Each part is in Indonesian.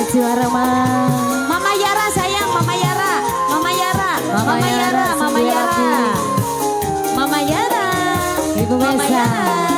juara mah. Mama Yara sayang, Mama Yara, Mama Yara, Mama Yara, Mama Yara, Mama Yara, Ibu Mama Besa. Yara.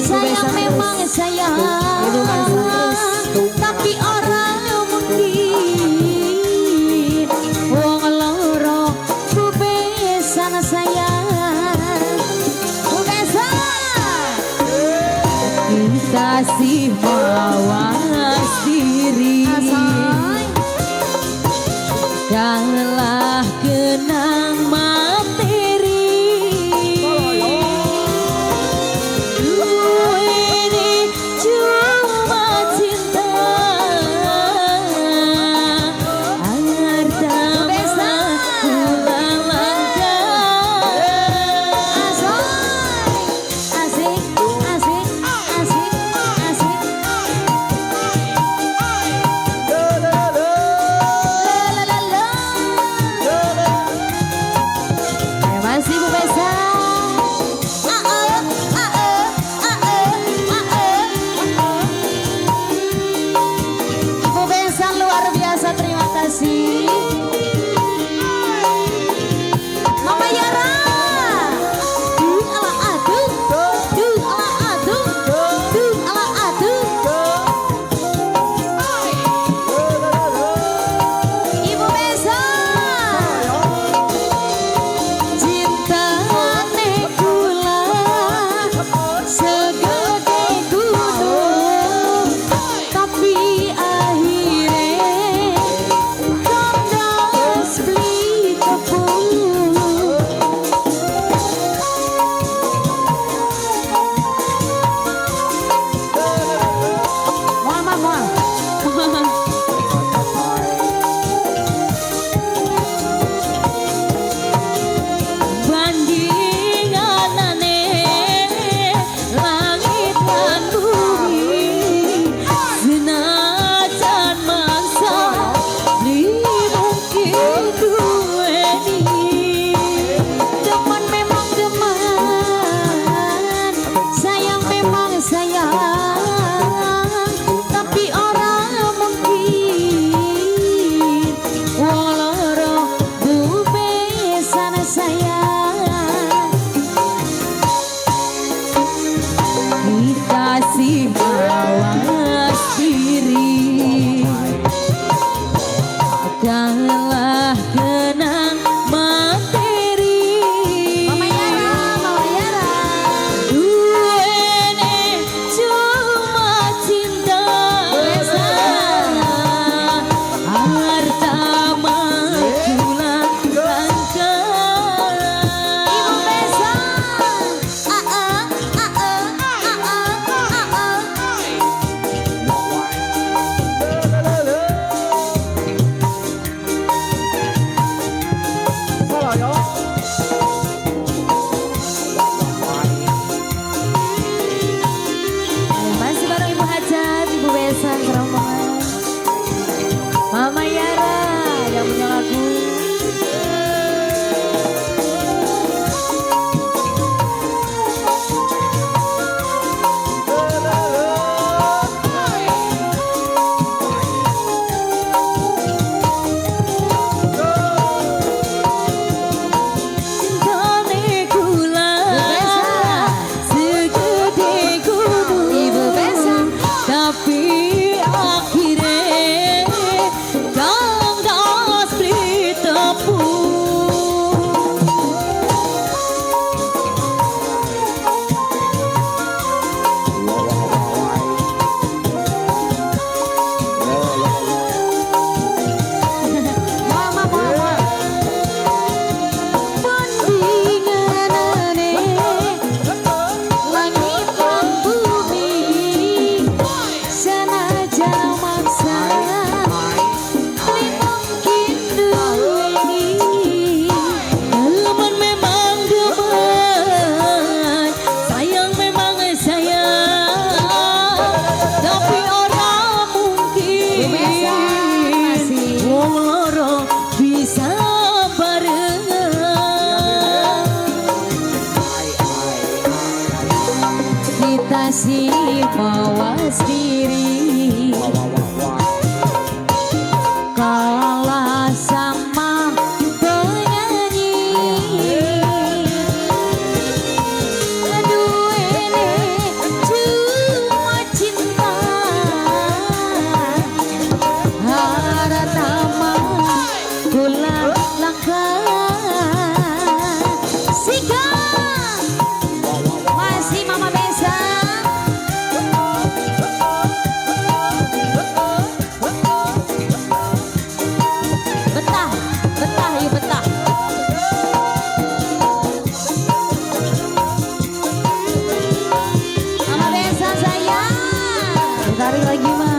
Sayang memang sayang, tapi orang mungkin wong loro ku besan sayang, ku besan. Kita sih mawas diri, janganlah kenang materi. Terima kasih Mama Yara. Ala aduh, ala aduh, ala aduh. Ibu Besa. Cinta nekula segede gunung, tapi kasih mawas diri, janganlah kenang materi. Mama Yara, Mama Yara. Duene cuma cinta, harta makulah langka. Ibu Besa. Masih bareng Ibu Hajat, Ibu Besan, Kerombongan. Mama Yara yang punya lagu. Ibu Besa. Tapi malas diri kalah sama penyanyi. Aduh ini cuma cinta haratama kula langka Sika masih Mama Besa. Betah, betah ya betah. Mama Besa sayang. Tarik lagi Mas.